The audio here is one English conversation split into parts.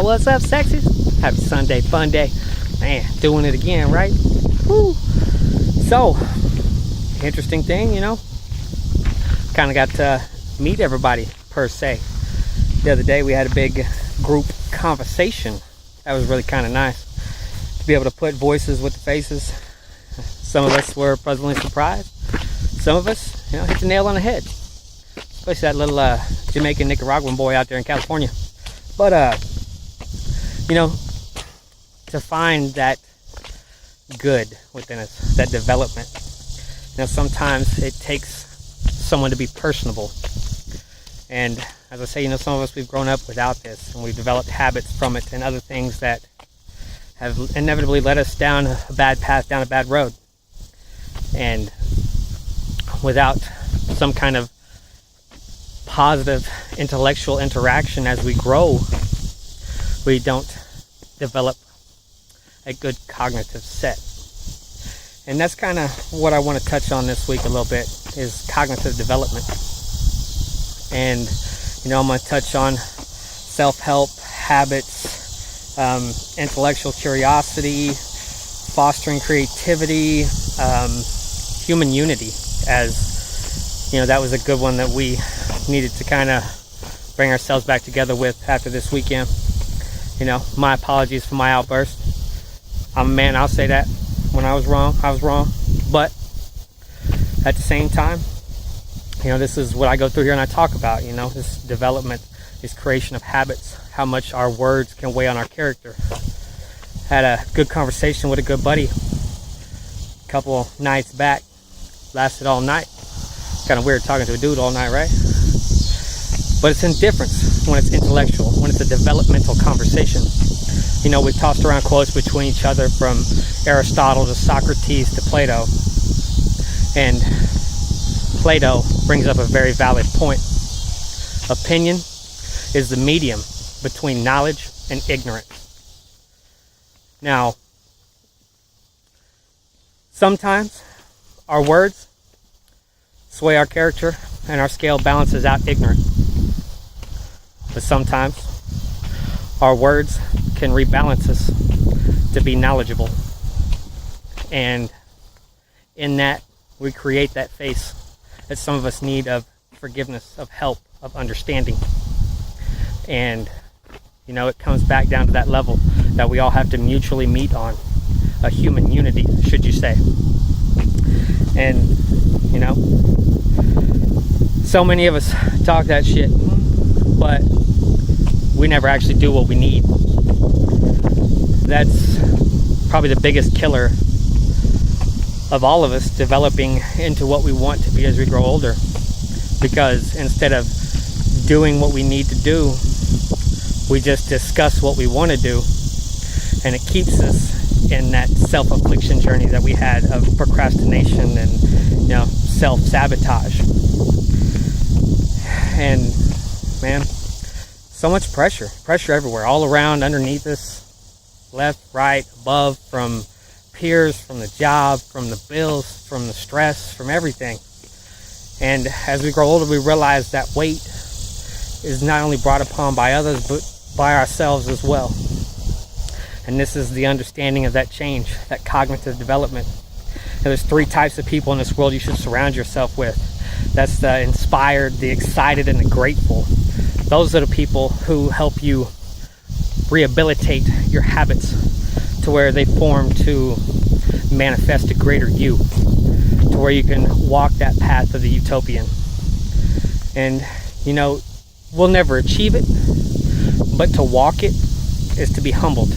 What's up, sexies? Happy Sunday, fun day. Man, doing it again, right? Woo. So, interesting thing, kind of got to meet everybody, per se. The other day we had a big group conversation. That was really kind of nice to be able to put voices with the faces. Some of us were pleasantly surprised. Some of us, hit the nail on the head. Especially that little Jamaican Nicaraguan boy out there in California. But to find that good within us, that development. Sometimes it takes someone to be personable. And as I say, some of us, we've grown up without this, and we've developed habits from it and other things that have inevitably led us down a bad path, down a bad road. And without some kind of positive intellectual interaction as we grow, we don't develop a good cognitive set. And that's kind of what I want to touch on this week a little bit, is cognitive development. And I'm going to touch on self-help, habits, intellectual curiosity, fostering creativity, human unity, as that was a good one that we needed to kind of bring ourselves back together with after this weekend. My apologies for my outburst. I'm a man, I'll say that. When I was wrong, I was wrong. But at the same time, this is what I go through here and I talk about, this development, this creation of habits, how much our words can weigh on our character. Had a good conversation with a good buddy a couple nights back. Lasted all night. Kind of weird talking to a dude all night, right? But it's indifference when it's intellectual, when it's a developmental conversation. We've tossed around quotes between each other, from Aristotle to Socrates to Plato. And Plato brings up a very valid point. Opinion is the medium between knowledge and ignorance. Now, sometimes our words sway our character and our scale balances out ignorance. But sometimes our words can rebalance us to be knowledgeable. And in that, we create that face that some of us need, of forgiveness, of help, of understanding. And it comes back down to that level that we all have to mutually meet on, a human unity, should you say. And so many of us talk that shit, but we never actually do what we need. That's probably the biggest killer of all of us developing into what we want to be as we grow older. Because instead of doing what we need to do, we just discuss what we want to do, and it keeps us in that self-affliction journey that we had of procrastination and self-sabotage. And man, so much pressure everywhere, all around, underneath us, left, right, above, from peers, from the job, from the bills, from the stress, from everything. And as we grow older, we realize that weight is not only brought upon by others, but by ourselves as well. And this is the understanding of that change, that cognitive development. And there's 3 types of people in this world you should surround yourself with. That's the inspired, the excited, and the grateful. Those are the people who help you rehabilitate your habits to where they form to manifest a greater you, to where you can walk that path of the utopian. And we'll never achieve it, but to walk it is to be humbled,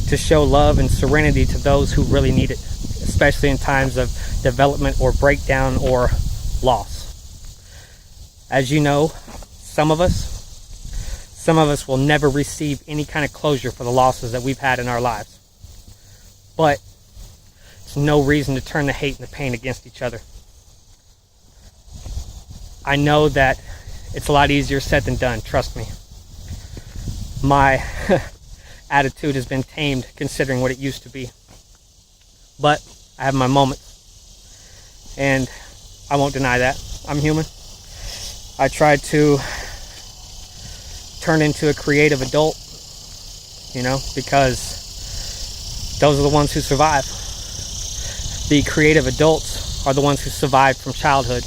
to show love and serenity to those who really need it, especially in times of development or breakdown or loss. As you know, some of us will never receive any kind of closure for the losses that we've had in our lives. But it's no reason to turn the hate and the pain against each other. I know that it's a lot easier said than done, trust me. My attitude has been tamed considering what it used to be. But I have my moments, and I won't deny that. I'm human. I tried to turn into a creative adult because those are the ones who survive. The creative adults are the ones who survived from childhood.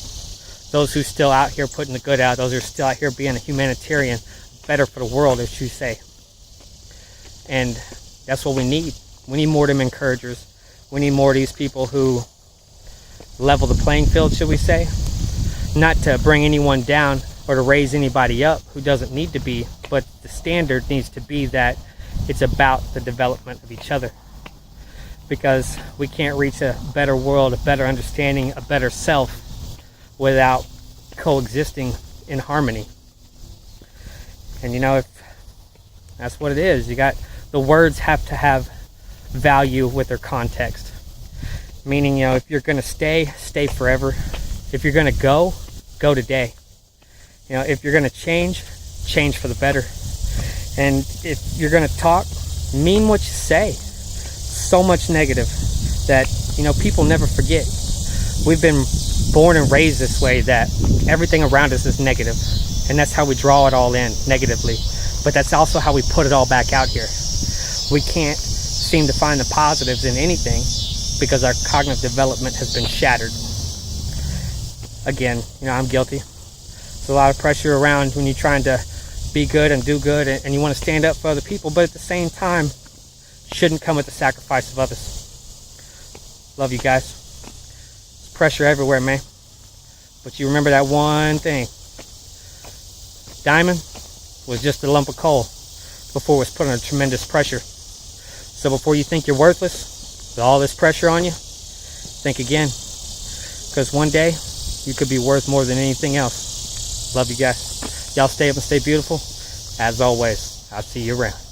Those who still out here putting the good out, those who are still out here being a humanitarian, better for the world, as you say. And that's what we need. We need more of them encouragers. We need more of these people who level the playing field, should we say. Not to bring anyone down or to raise anybody up who doesn't need to be, but the standard needs to be that it's about the development of each other. Because we can't reach a better world, a better understanding, a better self without coexisting in harmony. And if that's what it is, the words have to have value with their context. Meaning, if you're going to stay forever. If you're going to go today. If you're going to change for the better. And if you're going to talk, mean what you say. So much negative that people never forget. We've been born and raised this way, that everything around us is negative, and that's how we draw it all in negatively, but that's also how we put it all back out here. We can't seem to find the positives in anything because our cognitive development has been shattered. Again, I'm guilty. There's a lot of pressure around when you're trying to be good and do good, and you want to stand up for other people, but at the same time shouldn't come at the sacrifice of others. Love you guys. There's pressure everywhere, man. But you remember that one thing. Diamond was just a lump of coal before it was put under tremendous pressure. So before you think you're worthless with all this pressure on you, think again. Because one day you could be worth more than anything else. Love you guys. Y'all stay up and stay beautiful. As always, I'll see you around.